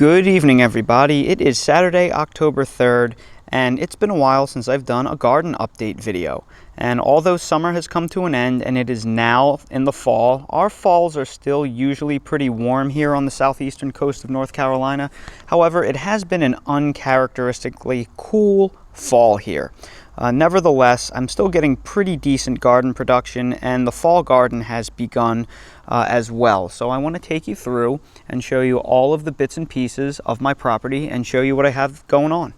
Good evening, everybody. It is Saturday, October 3rd, and it's been a while since I've done a garden update video. And although summer has come to an end and it is now in the fall, our falls are still usually pretty warm here on the southeastern coast of North Carolina. However, it has been an uncharacteristically cool fall here. Nevertheless, I'm still getting pretty decent garden production, and the fall garden has begun as well. So I want to take you through and show you all of the bits and pieces of my property and show you what I have going on.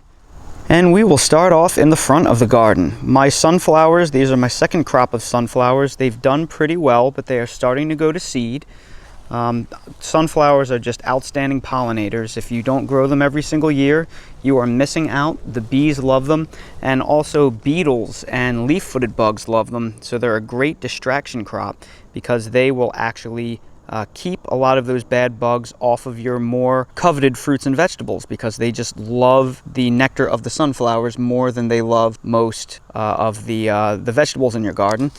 And we will start off in the front of the garden. My sunflowers, these are my second crop of sunflowers. They've done pretty well, but they are starting to go to seed. Sunflowers are just outstanding pollinators. If you don't grow them every single year, you are missing out. The bees love them, and also beetles and leaf-footed bugs love them. So they're a great distraction crop because they will actually keep a lot of those bad bugs off of your more coveted fruits and vegetables, because they just love the nectar of the sunflowers more than they love most of the vegetables in your garden.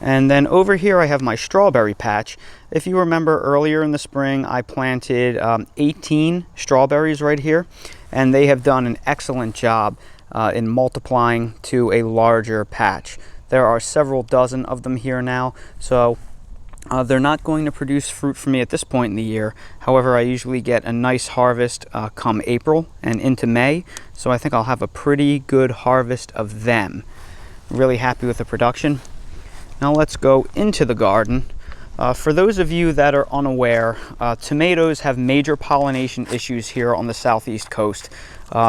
And then over here I have my strawberry patch. If you remember earlier in the spring, I planted 18 strawberries right here, and they have done an excellent job in multiplying to a larger patch. There are several dozen of them here now, so they're not going to produce fruit for me at this point in the year. However, I usually get a nice harvest come April and into May, so I think I'll have a pretty good harvest of them. Really happy with the production. Now let's go into the garden. For those of you that are unaware, tomatoes have major pollination issues here on the southeast coast.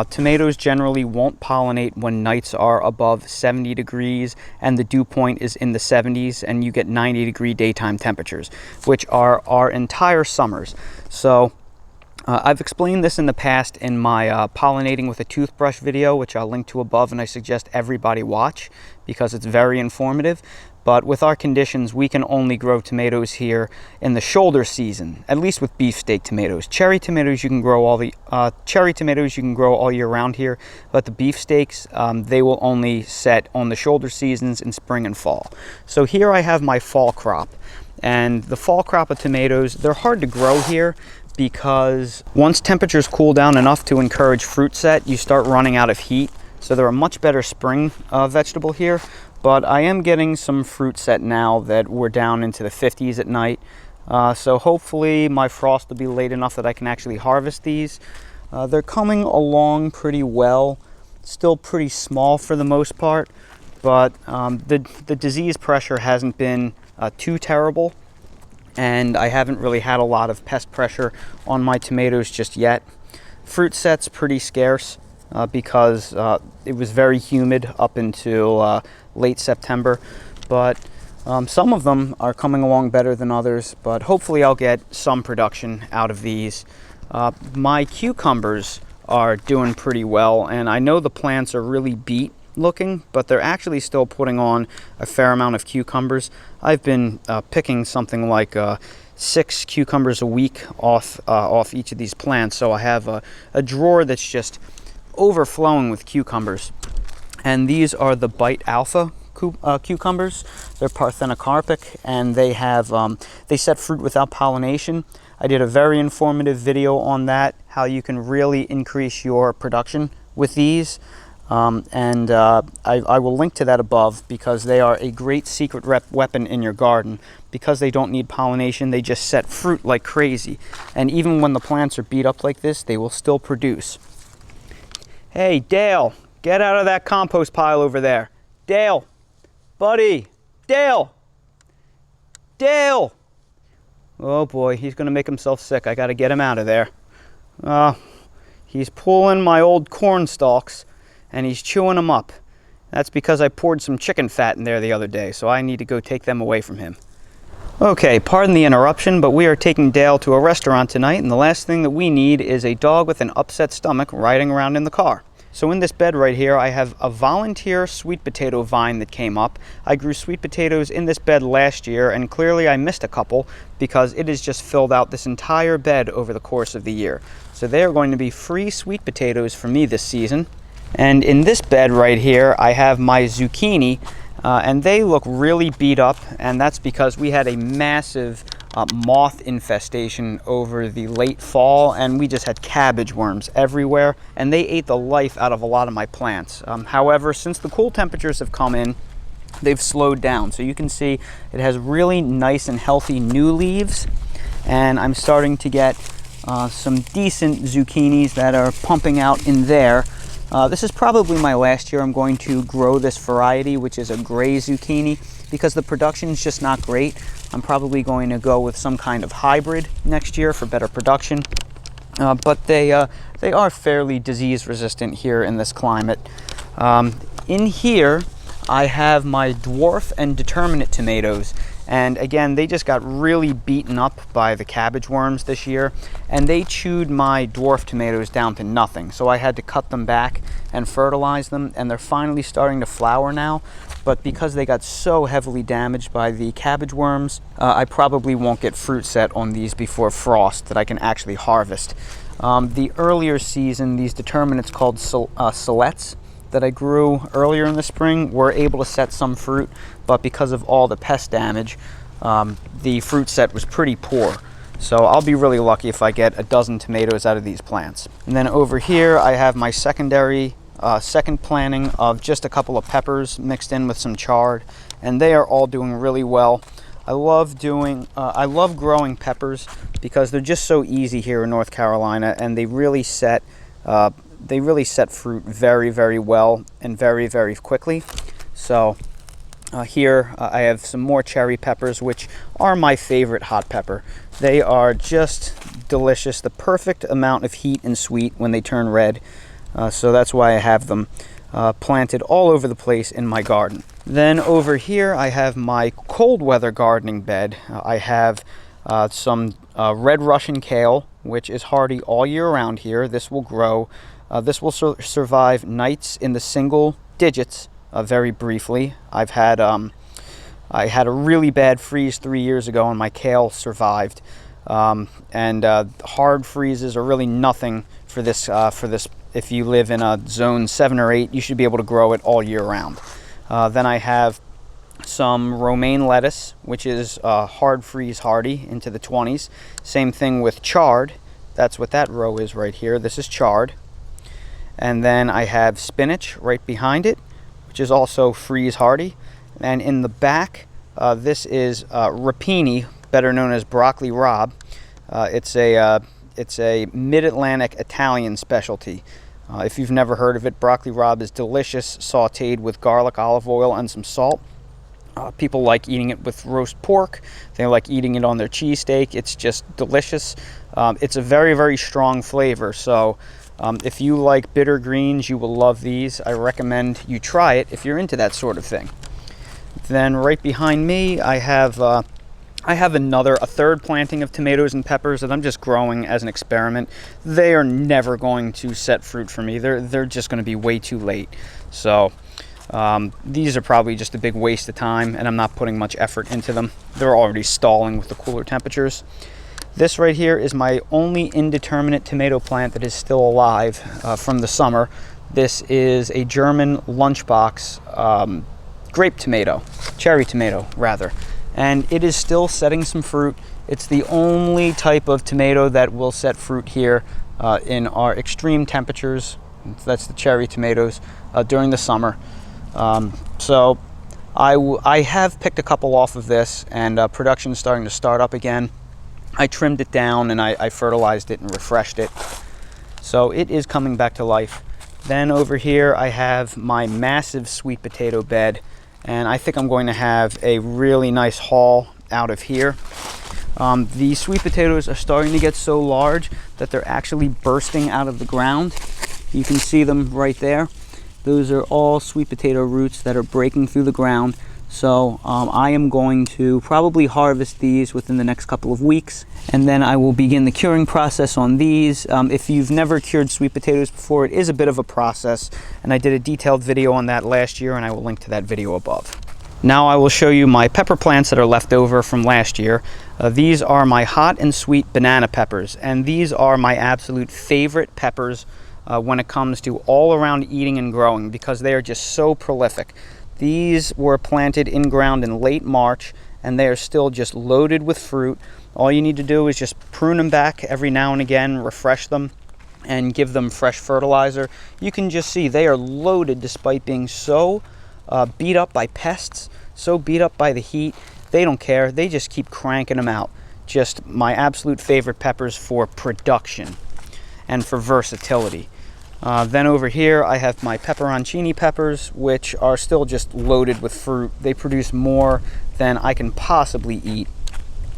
Tomatoes generally won't pollinate when nights are above 70 degrees and the dew point is in the 70s and you get 90-degree daytime temperatures, which are our entire summers. So I've explained this in the past in my pollinating with a toothbrush video, which I'll link to above, and I suggest everybody watch because it's very informative. But with our conditions, we can only grow tomatoes here in the shoulder season, at least with beefsteak tomatoes. Cherry tomatoes you can grow all year round here, but the beefsteaks, they will only set on the shoulder seasons in spring and fall. So here I have my fall crop, and the fall crop of tomatoes, they're hard to grow here because once temperatures cool down enough to encourage fruit set, you start running out of heat. So they're a much better spring vegetable here. But I am getting some fruit set now that we're down into the 50s at night. So hopefully my frost will be late enough that I can actually harvest these. They're coming along pretty well. Still pretty small for the most part, but the disease pressure hasn't been too terrible. And I haven't really had a lot of pest pressure on my tomatoes just yet. Fruit set's pretty scarce because it was very humid up until late September, but some of them are coming along better than others, but hopefully I'll get some production out of these. My cucumbers are doing pretty well, and I know the plants are really beat looking, but they're actually still putting on a fair amount of cucumbers. I've been picking something like 6 cucumbers a week off each of these plants, so I have a drawer that's just overflowing with cucumbers. And these are the Bite Alpha cucumbers. They're parthenocarpic, and they have they set fruit without pollination. I did a very informative video on that, how you can really increase your production with these. I will link to that above because they are a great secret weapon in your garden. Because they don't need pollination, they just set fruit like crazy. And even when the plants are beat up like this, they will still produce. Hey, Dale, get out of that compost pile over there. Dale, buddy, Dale, Dale. Oh boy, he's gonna make himself sick. I gotta get him out of there. He's pulling my old corn stalks and he's chewing them up. That's because I poured some chicken fat in there the other day, so I need to go take them away from him. Okay, pardon the interruption, but we are taking Dale to a restaurant tonight, and the last thing that we need is a dog with an upset stomach riding around in the car. So in this bed right here, I have a volunteer sweet potato vine that came up. I grew sweet potatoes in this bed last year, and clearly I missed a couple because it has just filled out this entire bed over the course of the year. So they are going to be free sweet potatoes for me this season. And in this bed right here, I have my zucchini, and they look really beat up, and that's because we had a massive moth infestation over the late fall, and we just had cabbage worms everywhere, and they ate the life out of a lot of my plants. However, since the cool temperatures have come in, they've slowed down. So you can see it has really nice and healthy new leaves, and I'm starting to get some decent zucchinis that are pumping out in there. This is probably my last year I'm going to grow this variety, which is a gray zucchini, because the production is just not great. I'm probably going to go with some kind of hybrid next year for better production. But they are fairly disease resistant here in this climate. In here, I have my Dwarf and Determinate tomatoes. And again, they just got really beaten up by the cabbage worms this year, and they chewed my dwarf tomatoes down to nothing. So I had to cut them back and fertilize them, and they're finally starting to flower now. But because they got so heavily damaged by the cabbage worms, I probably won't get fruit set on these before frost that I can actually harvest. The earlier season, these Determinates called Solettes that I grew earlier in the spring were able to set some fruit, but because of all the pest damage, the fruit set was pretty poor. So I'll be really lucky if I get a dozen tomatoes out of these plants. And then over here I have my second planting of just a couple of peppers mixed in with some chard, and they are all doing really well. I love growing peppers because they're just so easy here in North Carolina, and they really set fruit very, very well and very, very quickly. So here I have some more cherry peppers, which are my favorite hot pepper. They are just delicious, the perfect amount of heat and sweet when they turn red. So that's why I have them planted all over the place in my garden. Then over here I have my cold weather gardening bed. I have some red Russian kale, which is hardy all year round here. This will grow. This will survive nights in the single digits very briefly. I had a really bad freeze 3 years ago, and my kale survived. Hard freezes are really nothing for this. If you live in a zone 7 or 8, you should be able to grow it all year round. Then I have some romaine lettuce, which is hard freeze hardy into the 20s. Same thing with chard. That's what that row is right here. This is chard. And then I have spinach right behind it, which is also freeze hardy. And in the back, this is Rapini, better known as broccoli Raab. It's a mid-Atlantic Italian specialty. If you've never heard of it, broccoli Raab is delicious, sautéed with garlic, olive oil, and some salt. People like eating it with roast pork. They like eating it on their cheesesteak. It's just delicious. It's a very, very strong flavor. So if you like bitter greens, you will love these. I recommend you try it if you're into that sort of thing. Then right behind me, I have a third planting of tomatoes and peppers that I'm just growing as an experiment. They are never going to set fruit for me. They're just going to be way too late. So these are probably just a big waste of time, and I'm not putting much effort into them. They're already stalling with the cooler temperatures. This right here is my only indeterminate tomato plant that is still alive from the summer. This is a German lunchbox grape tomato, cherry tomato rather, and it is still setting some fruit. It's the only type of tomato that will set fruit here in our extreme temperatures. That's the cherry tomatoes during the summer. So I have picked a couple off of this, and production is starting to start up again. I trimmed it down and I fertilized it and refreshed it. So it is coming back to life. Then over here I have my massive sweet potato bed, and I think I'm going to have a really nice haul out of here. The sweet potatoes are starting to get so large that they're actually bursting out of the ground. You can see them right there. Those are all sweet potato roots that are breaking through the ground. So I am going to probably harvest these within the next couple of weeks, and then I will begin the curing process on these. If you've never cured sweet potatoes before, it is a bit of a process, and I did a detailed video on that last year, and I will link to that video above. Now I will show you my pepper plants that are left over from last year. These are my hot and sweet banana peppers, and these are my absolute favorite peppers when it comes to all around eating and growing, because they are just so prolific. These were planted in ground in late March, and they are still just loaded with fruit. All you need to do is just prune them back every now and again, refresh them, and give them fresh fertilizer. You can just see they are loaded despite being so beat up by pests, so beat up by the heat. They don't care. They just keep cranking them out. Just my absolute favorite peppers for production and for versatility. Then over here I have my pepperoncini peppers, which are still just loaded with fruit. They produce more than I can possibly eat.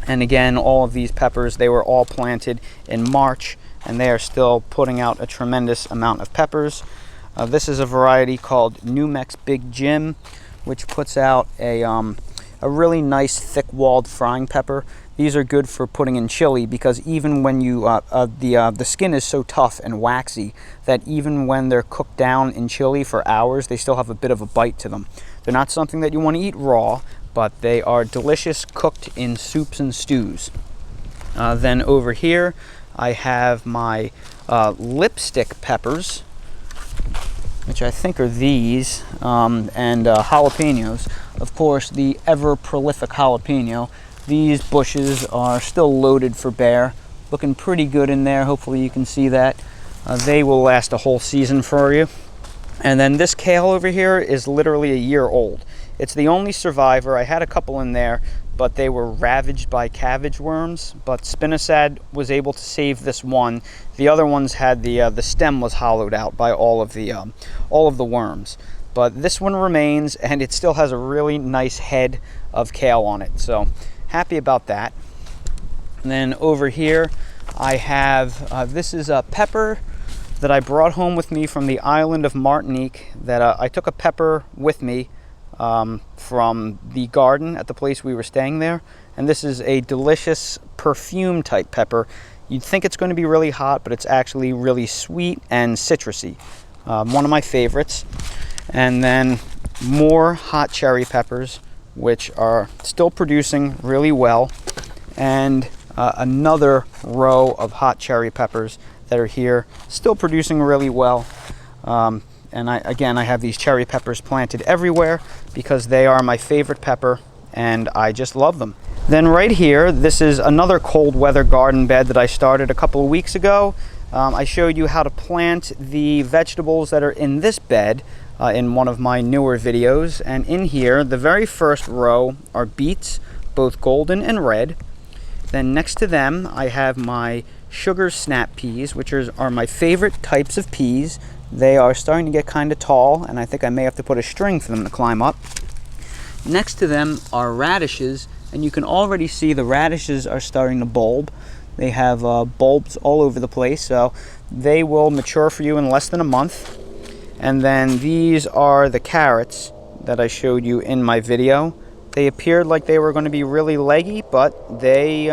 And again, all of these peppers, they were all planted in March, and they are still putting out a tremendous amount of peppers. This is a variety called New Mex Big Jim, which puts out a really nice thick-walled frying pepper. These are good for putting in chili because even when you, the skin is so tough and waxy that even when they're cooked down in chili for hours, they still have a bit of a bite to them. They're not something that you want to eat raw, but they are delicious cooked in soups and stews. Then over here, I have my lipstick peppers, which I think are these, and jalapenos. Of course, the ever-prolific jalapeno. These bushes are still loaded for bear. Looking pretty good in there. Hopefully you can see that. They will last a whole season for you. And then this kale over here is literally a year old. It's the only survivor. I had a couple in there, but they were ravaged by cabbage worms. But Spinach was able to save this one. The other ones had the stem was hollowed out by all of the worms. But this one remains, and it still has a really nice head of kale on it. So happy about that. And then over here I have this is a pepper that I brought home with me from the island of Martinique. That I took a pepper with me from the garden at the place we were staying there, and this is a delicious perfume type pepper. You'd think it's going to be really hot, but it's actually really sweet and citrusy. One of my favorites. And then more hot cherry peppers, which are still producing really well, and another row of hot cherry peppers that are here, still producing really well. And I have these cherry peppers planted everywhere because they are my favorite pepper and I just love them. Then right here, this is another cold weather garden bed that I started a couple of weeks ago. I showed you how to plant the vegetables that are in this bed in one of my newer videos. And in here, the very first row are beets, both golden and red. Then next to them, I have my sugar snap peas, which are my favorite types of peas. They are starting to get kind of tall, and I think I may have to put a string for them to climb up. Next to them are radishes, and you can already see the radishes are starting to bulb. They have bulbs all over the place, so they will mature for you in less than a month. And then these are the carrots that I showed you in my video. They appeared like they were going to be really leggy, but they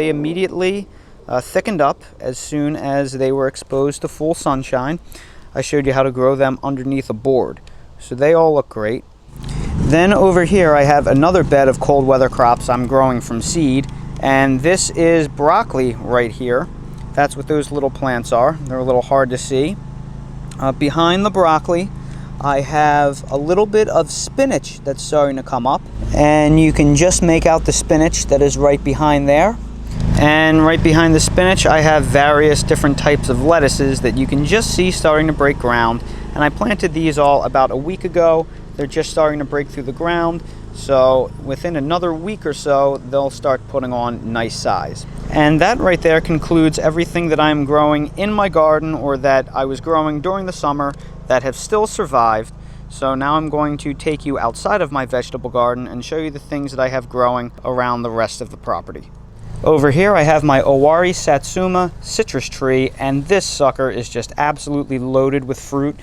immediately thickened up as soon as they were exposed to full sunshine. I showed you how to grow them underneath a board, so they all look great. Then over here I have another bed of cold weather crops I'm growing from seed, and this is broccoli right here. That's what those little plants are. They're a little hard to see. Behind the broccoli I have a little bit of spinach that's starting to come up, and you can just make out the spinach that is right behind there. And right behind the spinach I have various different types of lettuces that you can just see starting to break ground, and I planted these all about a week ago. They're just starting to break through the ground, so within another week or so they'll start putting on nice size. And that right there concludes everything that I'm growing in my garden, or that I was growing during the summer, that have still survived. So now I'm going to take you outside of my vegetable garden and show you the things that I have growing around the rest of the property. Over here I have my Owari Satsuma citrus tree, and this sucker is just absolutely loaded with fruit.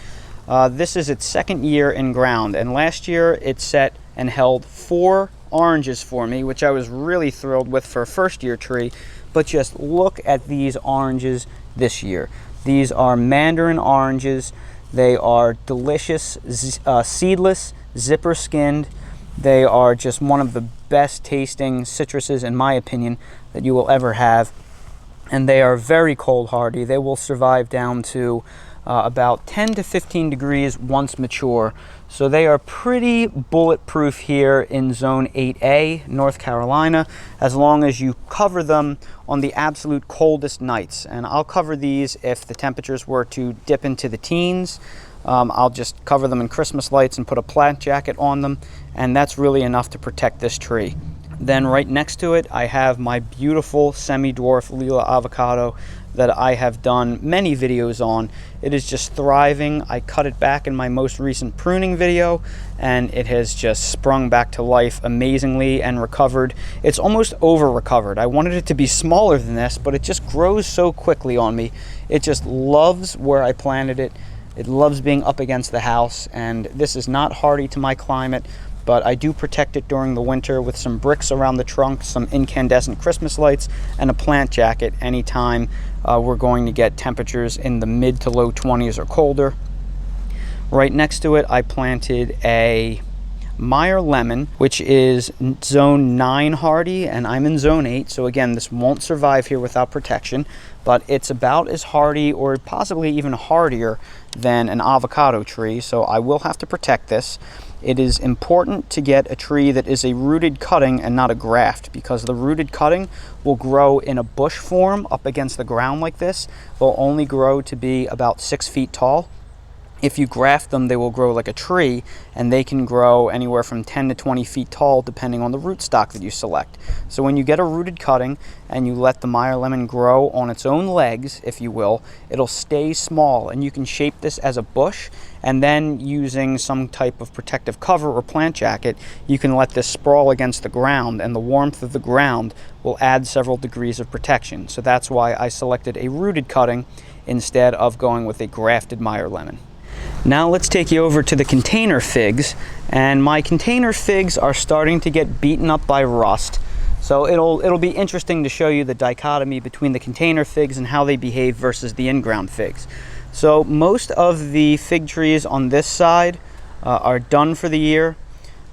This is its second year in ground, and last year it set and held 4 oranges for me, which I was really thrilled with for a first year tree. But just look at these oranges this year. These are mandarin oranges. They are delicious, seedless, zipper skinned. They are just one of the best tasting citruses, in my opinion, that you will ever have. and they are very cold hardy. They will survive down to about 10 to 15 degrees once mature. So they are pretty bulletproof here in Zone 8A, North Carolina, as long as you cover them on the absolute coldest nights. And I'll cover these if the temperatures were to dip into the teens. I'll just cover them in Christmas lights and put a plant jacket on them, and that's really enough to protect this tree. Then right next to it, I have my beautiful semi-dwarf Lila avocado that I have done many videos on. It is just thriving. I cut it back in my most recent pruning video, and it has just sprung back to life amazingly and recovered. It's almost over-recovered. I wanted it to be smaller than this, but it just grows so quickly on me. It just loves where I planted it. It loves being up against the house, and this is not hardy to my climate, but I do protect it during the winter with some bricks around the trunk, some incandescent Christmas lights, and a plant jacket anytime we're going to get temperatures in the mid to low 20s or colder. Right next to it, I planted a Meyer lemon, which is Zone 9 hardy, and I'm in Zone 8, so again, this won't survive here without protection, but it's about as hardy or possibly even hardier than an avocado tree, so I will have to protect this. It is important to get a tree that is a rooted cutting and not a graft, because the rooted cutting will grow in a bush form up against the ground like this. They'll only grow to be about 6 feet tall. If you graft them, they will grow like a tree, and they can grow anywhere from 10 to 20 feet tall depending on the rootstock that you select. So when you get a rooted cutting and you let the Meyer lemon grow on its own legs, if you will, it'll stay small, and you can shape this as a bush, and then using some type of protective cover or plant jacket, you can let this sprawl against the ground, and the warmth of the ground will add several degrees of protection. So that's why I selected a rooted cutting instead of going with a grafted Meyer lemon. Now let's take you over to the container figs, and my container figs are starting to get beaten up by rust. So it'll be interesting to show you the dichotomy between the container figs and how they behave versus the in-ground figs. So most of the fig trees on this side are done for the year.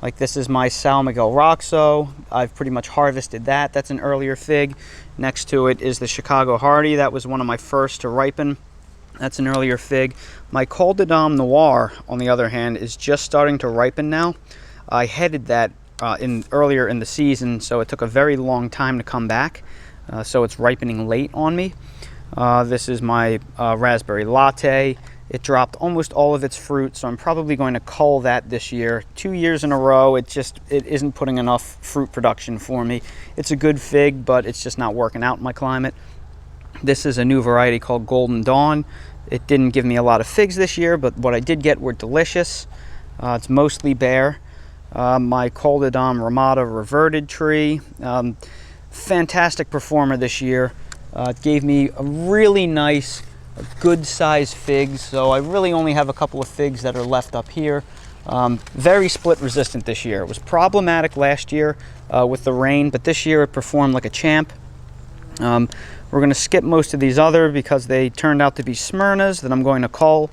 Like this is my San Miguel Roxo. I've pretty much harvested that. That's an earlier fig. Next to it is the Chicago Hardy. That was one of my first to ripen. That's an earlier fig. My Col de Dame Noir, on the other hand, is just starting to ripen now. I headed that earlier in the season, so it took a very long time to come back. So it's ripening late on me. This is my Raspberry Latte. It dropped almost all of its fruit, so I'm probably going to cull that this year. 2 years in a row, it isn't putting enough fruit production for me. It's a good fig, but it's just not working out in my climate. This is a new variety called Golden Dawn. It didn't give me a lot of figs this year, but what I did get were delicious. It's mostly bare. My Col de Dame Ramada reverted tree. Fantastic performer this year. It gave me a really nice, good size figs, so I really only have a couple of figs that are left up here. Very split resistant this year. It was problematic last year with the rain, but this year it performed like a champ. We're going to skip most of these other because they turned out to be Smyrnas that I'm going to cull.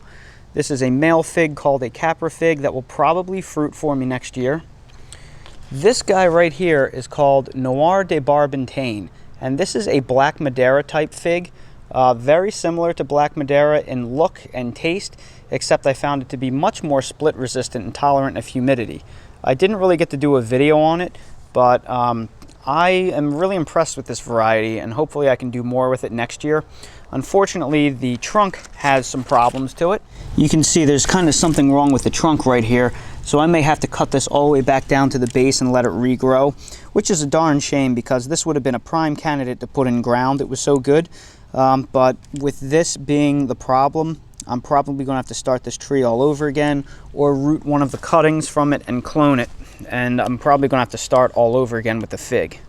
This is a male fig called a Capra fig that will probably fruit for me next year. This guy right here is called Noir de Barbentane, and this is a Black Madeira type fig. Very similar to Black Madeira in look and taste, except I found it to be much more split resistant and tolerant of humidity. I didn't really get to do a video on it, but I am really impressed with this variety, and hopefully I can do more with it next year. Unfortunately, the trunk has some problems to it. You can see there's kind of something wrong with the trunk right here, so I may have to cut this all the way back down to the base and let it regrow, which is a darn shame because this would have been a prime candidate to put in ground. It was so good, but with this being the problem, I'm probably going to have to start this tree all over again or root one of the cuttings from it and clone it. And I'm probably going to have to start all over again with the fig.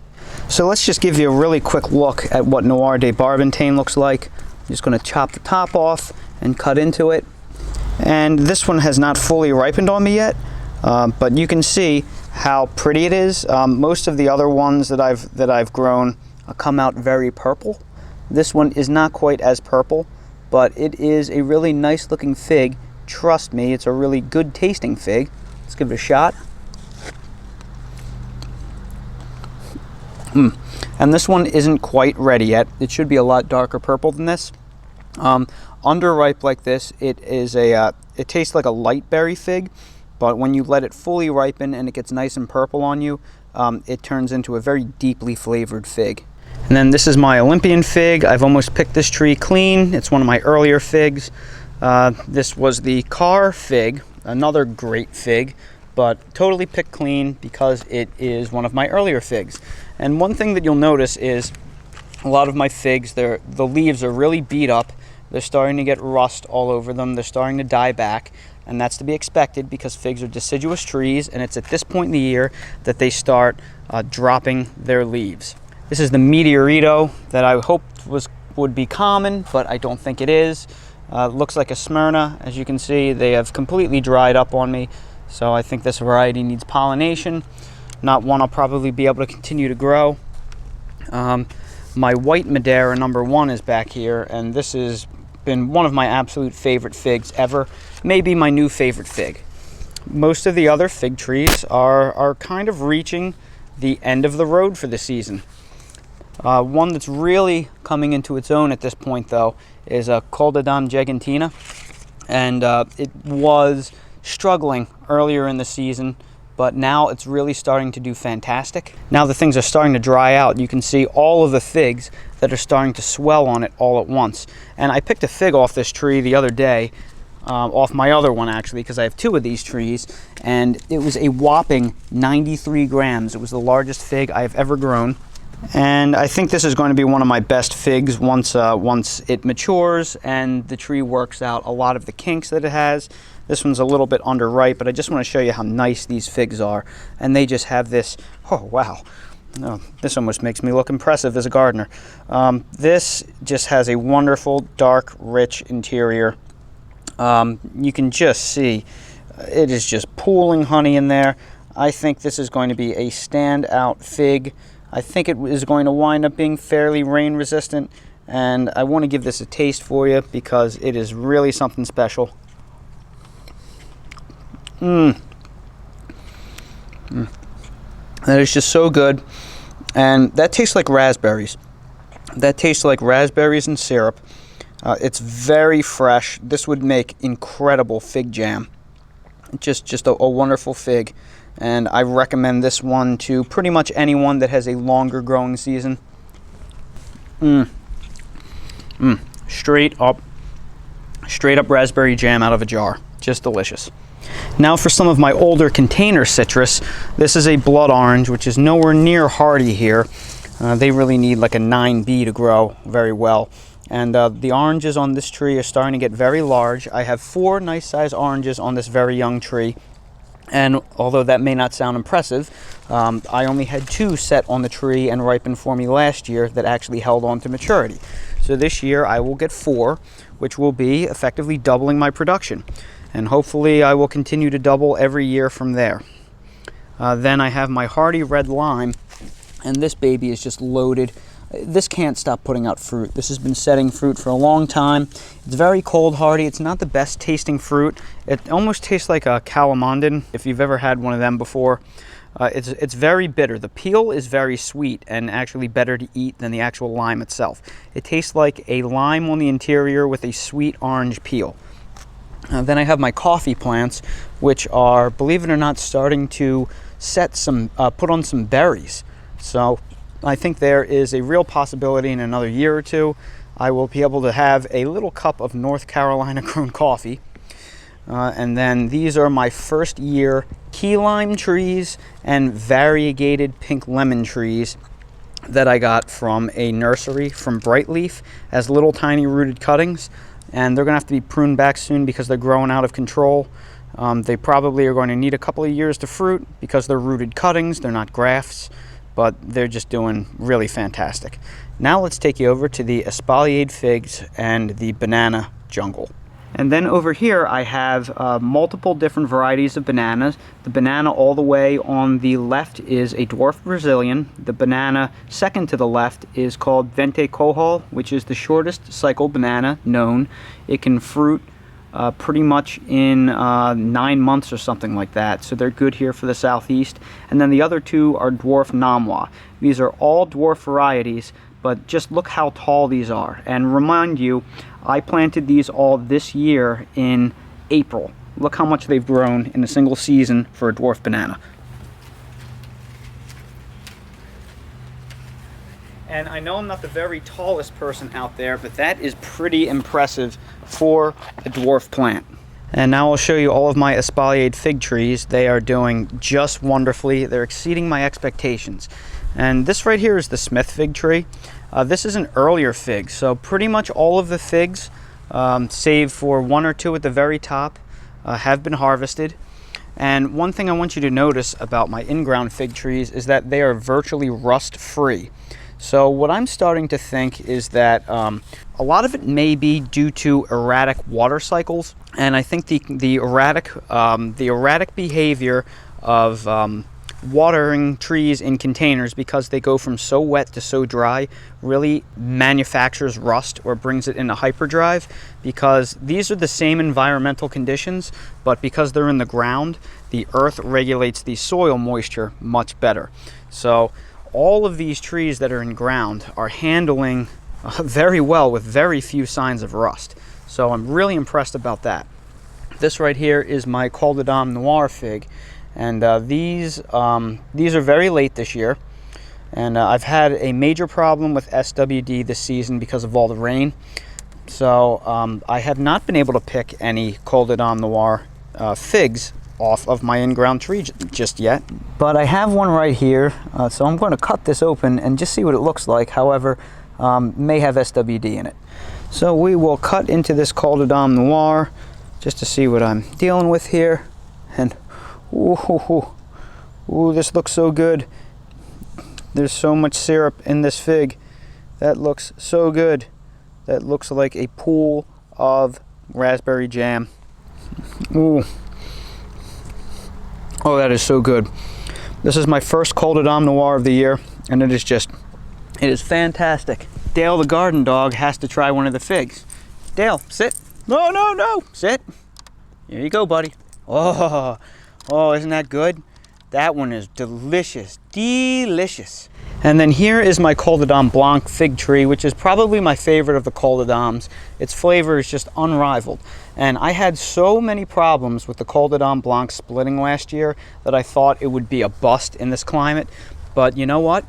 So let's just give you a really quick look at what Noir de Barbentane looks like. I'm just going to chop the top off and cut into it. And this one has not fully ripened on me yet, but you can see how pretty it is. Most of the other ones that I've grown come out very purple. This one is not quite as purple, but it is a really nice looking fig. Trust me, it's a really good tasting fig. Let's give it a shot. And this one isn't quite ready yet. It should be a lot darker purple than this. Underripe like this, it tastes like a light berry fig, but when you let it fully ripen and it gets nice and purple on you, it turns into a very deeply flavored fig. And then this is my Olympian fig. I've almost picked this tree clean. It's one of my earlier figs. This was the Car fig, another great fig, but totally picked clean because it is one of my earlier figs. And one thing that you'll notice is a lot of my figs, the leaves are really beat up. They're starting to get rust all over them. They're starting to die back, and that's to be expected because figs are deciduous trees, and it's at this point in the year that they start dropping their leaves. This is the Meteorito that I hoped would be common, but I don't think it is. Looks like a Smyrna. As you can see, they have completely dried up on me, so I think this variety needs pollination. Not one I'll probably be able to continue to grow. My white Madeira #1 is back here, and this has been one of my absolute favorite figs ever. Maybe my new favorite fig. Most of the other fig trees are kind of reaching the end of the road for the season. One that's really coming into its own at this point, though, is a Coldedam gigantina, and it was struggling earlier in the season, but now it's really starting to do fantastic. Now the things are starting to dry out. You can see all of the figs that are starting to swell on it all at once. And I picked a fig off this tree the other day, off my other one actually, because I have 2 of these trees, and it was a whopping 93 grams. It was the largest fig I've ever grown. And I think this is going to be one of my best figs once it matures and the tree works out a lot of the kinks that it has. This one's a little bit underripe, but I just want to show you how nice these figs are. And they just have this, oh wow, oh, this almost makes me look impressive as a gardener. This just has a wonderful, dark, rich interior. You can just see it is just pooling honey in there. I think this is going to be a standout fig. I think it is going to wind up being fairly rain resistant, and I want to give this a taste for you because it is really something special. That is just so good, and that tastes like raspberries. That tastes like raspberries and syrup. It's very fresh. This would make incredible fig jam. Just a wonderful fig, and I recommend this one to pretty much anyone that has a longer growing season. Straight up raspberry jam out of a jar. Just delicious. Now for some of my older container citrus. This is a blood orange, which is nowhere near hardy here. They really need like a 9B to grow very well. And the oranges on this tree are starting to get very large. I have 4 nice size oranges on this very young tree. And although that may not sound impressive, I only had 2 set on the tree and ripened for me last year that actually held on to maturity. So this year I will get 4, which will be effectively doubling my production. And hopefully I will continue to double every year from there. Then I have my hardy red lime, and this baby is just loaded. This can't stop putting out fruit. This has been setting fruit for a long time. It's very cold hardy. It's not the best tasting fruit. It almost tastes like a calamondin, if you've ever had one of them before. It's very bitter. The peel is very sweet and actually better to eat than the actual lime itself. It tastes like a lime on the interior with a sweet orange peel. Then I have my coffee plants, which are, believe it or not, starting to put on some berries. So I think there is a real possibility in another year or 2 I will be able to have a little cup of North Carolina grown coffee. And then these are my first year key lime trees and variegated pink lemon trees that I got from a nursery from Brightleaf as little tiny rooted cuttings. And they're going to have to be pruned back soon because they're growing out of control. They probably are going to need a couple of years to fruit because they're rooted cuttings, they're not grafts, but they're just doing really fantastic. Now let's take you over to the espaliered figs and the banana jungle. And then over here I have multiple different varieties of bananas. The banana all the way on the left is a dwarf Brazilian. The banana second to the left is called Vente Cohol, which is the shortest cycle banana known. It can fruit pretty much in 9 months or something like that. So they're good here for the southeast. And then the other two are Dwarf Namwa. These are all dwarf varieties, but just look how tall these are. And remind you, I planted these all this year in April. Look how much they've grown in a single season for a dwarf banana. And I know I'm not the very tallest person out there, but that is pretty impressive for a dwarf plant. And now I'll show you all of my espaliered fig trees. They are doing just wonderfully. They're exceeding my expectations. And this right here is the Smith fig tree. This is an earlier fig, so pretty much all of the figs, save for one or two at the very top, have been harvested. And one thing I want you to notice about my in-ground fig trees is that they are virtually rust-free. So what I'm starting to think is that a lot of it may be due to erratic water cycles, and I think the erratic behavior of watering trees in containers, because they go from so wet to so dry, really manufactures rust or brings it into hyperdrive, because these are the same environmental conditions, but because they're in the ground, the earth regulates the soil moisture much better. So all of these trees that are in ground are handling very well with very few signs of rust. So I'm really impressed about that. This right here is my Col de Dame Noir fig. And these are very late this year, and I've had a major problem with SWD this season because of all the rain. So I have not been able to pick any Col de Dame Noir figs off of my in-ground tree just yet. But I have one right here, so I'm going to cut this open and just see what it looks like. However, may have SWD in it. So we will cut into this Col de Dame Noir just to see what I'm dealing with here. And ooh, this looks so good. There's so much syrup in this fig. That looks so good. That looks like a pool of raspberry jam. Ooh. Oh, that is so good. This is my first Col de Dame Noir of the year, and it is fantastic. Dale the garden dog has to try one of the figs. Dale, sit. No, no, no, sit. Here you go, buddy. Oh, isn't that good? That one is delicious, delicious. And then here is my Col de Dame Blanc fig tree, which is probably my favorite of the Col de Dames. Its flavor is just unrivaled. And I had so many problems with the Col de Dame Blanc splitting last year that I thought it would be a bust in this climate. But you know what?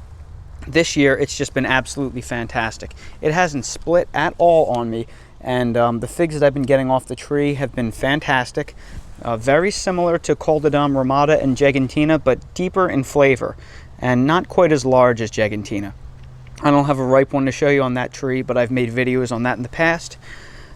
This year, it's just been absolutely fantastic. It hasn't split at all on me. And the figs that I've been getting off the tree have been fantastic. Very similar to Col de Dame Ramada and Gigantina, but deeper in flavor and not quite as large as Gigantina. I don't have a ripe one to show you on that tree, but I've made videos on that in the past.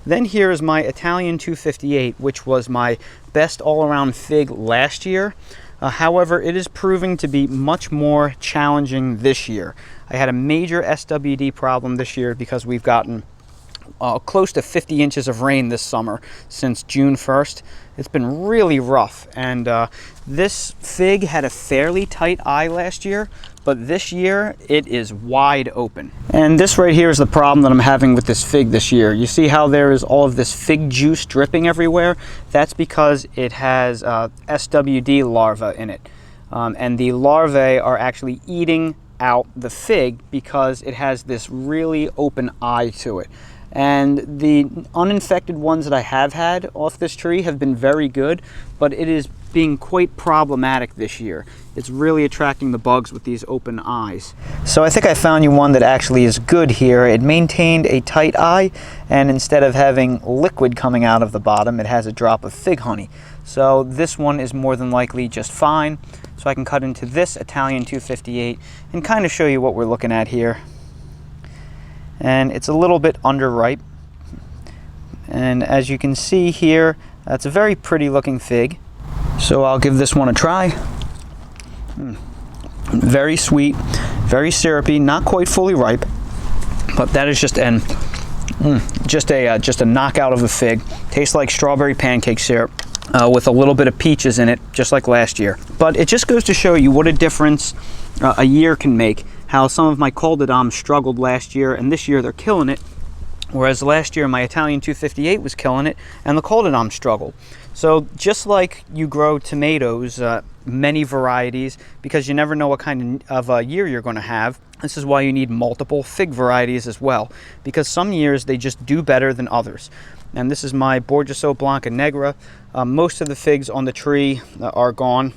Then here is my Italian 258, which was my best all-around fig last year. However, it is proving to be much more challenging this year. I had a major SWD problem this year because we've gotten close to 50 inches of rain this summer since June 1st. It's been really rough, and this fig had a fairly tight eye last year, but this year it is wide open. And this right here is the problem that I'm having with this fig this year. You see how there is all of this fig juice dripping everywhere? That's because it has SWD larvae in it, and the larvae are actually eating out the fig because it has this really open eye to it. And the uninfected ones that I have had off this tree have been very good, but it is being quite problematic this year. It's really attracting the bugs with these open eyes. So I think I found you one that actually is good here. It maintained a tight eye, and instead of having liquid coming out of the bottom, it has a drop of fig honey. So this one is more than likely just fine. So I can cut into this Italian 258 and kind of show you what we're looking at here. And it's a little bit underripe, and as you can see here, that's a very pretty looking fig. So I'll give this one a try. Very sweet, very syrupy, not quite fully ripe, but that is just a knockout of a fig. Tastes like strawberry pancake syrup with a little bit of peaches in it, just like last year. But it just goes to show you what a difference a year can make. How some of my Col de Dame struggled last year, and this year they're killing it Whereas last year my Italian 258 was killing it and the Caldedom struggled. So just like you grow tomatoes, many varieties, because you never know what kind of a year you're going to have, this is why you need multiple fig varieties as well, because some years they just do better than others. And this is my Borgeso Blanca Negra. Most of the figs on the tree are gone.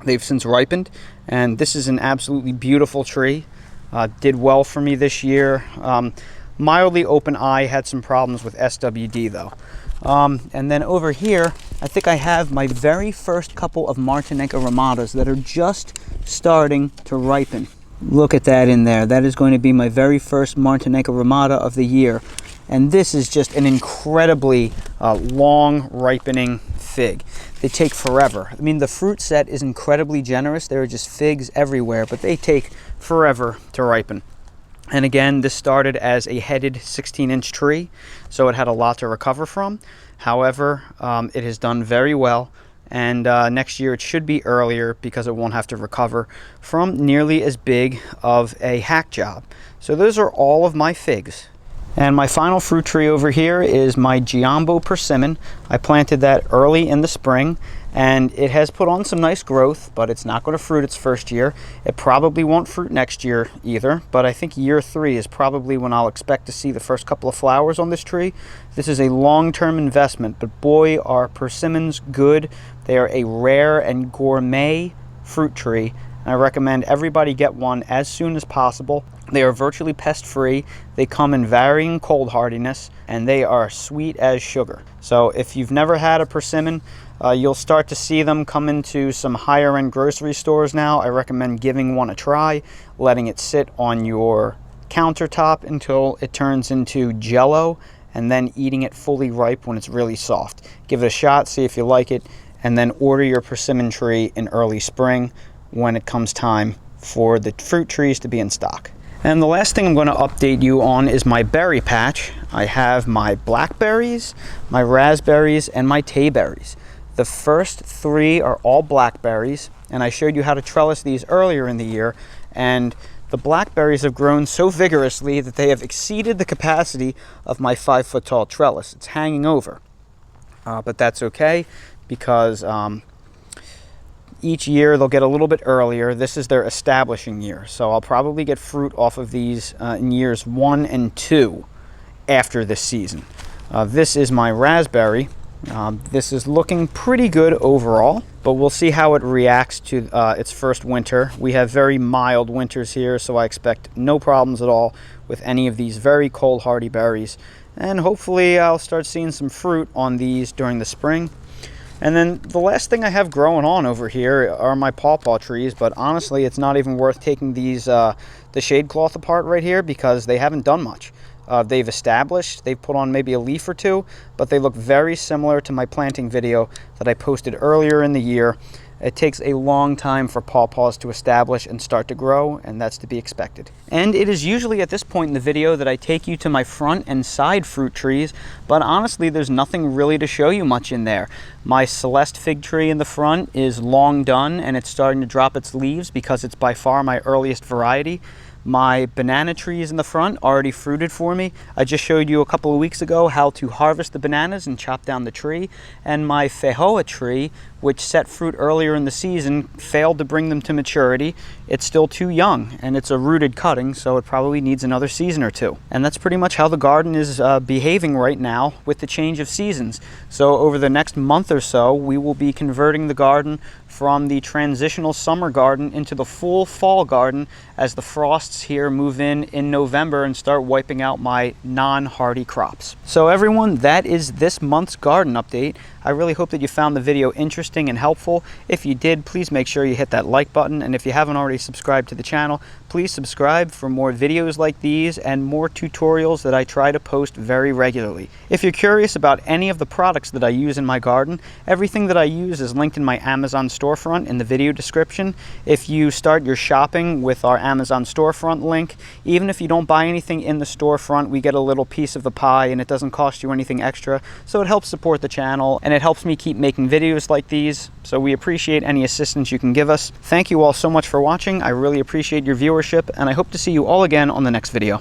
They've since ripened, and this is an absolutely beautiful tree. Did well for me this year. Mildly open eye, had some problems with SWD though. And then over here, I think I have my very first couple of Martinenca Ramadas that are just starting to ripen. Look at that in there. That is going to be my very first Martinenca Ramada of the year. And this is just an incredibly long ripening fig. They take forever. I mean, the fruit set is incredibly generous. There are just figs everywhere, but they take forever to ripen. And again, this started as a headed 16-inch tree, so it had a lot to recover from. However, it has done very well, and next year it should be earlier because it won't have to recover from nearly as big of a hack job. So those are all of my figs. And my final fruit tree over here is my Giombo Persimmon. I planted that early in the spring, and it has put on some nice growth, but it's not going to fruit its first year. It probably won't fruit next year either, but I think year 3 is probably when I'll expect to see the first couple of flowers on this tree. This is a long-term investment, but boy, are persimmons good. They are a rare and gourmet fruit tree, and I recommend everybody get one as soon as possible. They are virtually pest-free. They come in varying cold hardiness, and they are sweet as sugar. So if you've never had a persimmon, you'll start to see them come into some higher-end grocery stores now. I recommend giving one a try, letting it sit on your countertop until it turns into jello, and then eating it fully ripe when it's really soft. Give it a shot, see if you like it, and then order your persimmon tree in early spring when it comes time for the fruit trees to be in stock. And the last thing I'm going to update you on is my berry patch. I have my Blackberries, my Raspberries, and my Tayberries. The first 3 are all Blackberries, and I showed you how to trellis these earlier in the year, and the Blackberries have grown so vigorously that they have exceeded the capacity of my 5-foot tall trellis. It's hanging over, but that's okay because each year they'll get a little bit earlier. This is their establishing year, so I'll probably get fruit off of these in years 1 and 2 after this season. This is my raspberry. This is looking pretty good overall, but we'll see how it reacts to its first winter. We have very mild winters here, so I expect no problems at all with any of these very cold hardy berries, and hopefully I'll start seeing some fruit on these during the spring. And then the last thing I have growing on over here are my Pawpaw Trees, but honestly it's not even worth taking these the shade cloth apart right here because they haven't done much. They've established, they've put on maybe a leaf or 2, but they look very similar to my planting video that I posted earlier in the year. It takes a long time for pawpaws to establish and start to grow, and that's to be expected. And it is usually at this point in the video that I take you to my front and side fruit trees, but honestly there's nothing really to show you much in there. My Celeste fig tree in the front is long done, and it's starting to drop its leaves because it's by far my earliest variety. My banana trees in the front already fruited for me. I just showed you a couple of weeks ago how to harvest the bananas and chop down the tree. And my Feijoa tree, which set fruit earlier in the season, failed to bring them to maturity. It's still too young, and it's a rooted cutting, so it probably needs another season or 2. And that's pretty much how the garden is behaving right now with the change of seasons. So over the next month or so, we will be converting the garden from the transitional summer garden into the full fall garden as the frosts here move in November and start wiping out my non-hardy crops. So everyone, that is this month's garden update. I really hope that you found the video interesting and helpful. If you did, please make sure you hit that like button, and if you haven't already subscribed to the channel, please subscribe for more videos like these and more tutorials that I try to post very regularly. If you're curious about any of the products that I use in my garden, everything that I use is linked in my Amazon storefront in the video description. If you start your shopping with our Amazon storefront link, even if you don't buy anything in the storefront, we get a little piece of the pie, and it doesn't cost you anything extra, so it helps support the channel and it helps me keep making videos like these, so we appreciate any assistance you can give us. Thank you all so much for watching. I really appreciate your viewership, and I hope to see you all again on the next video.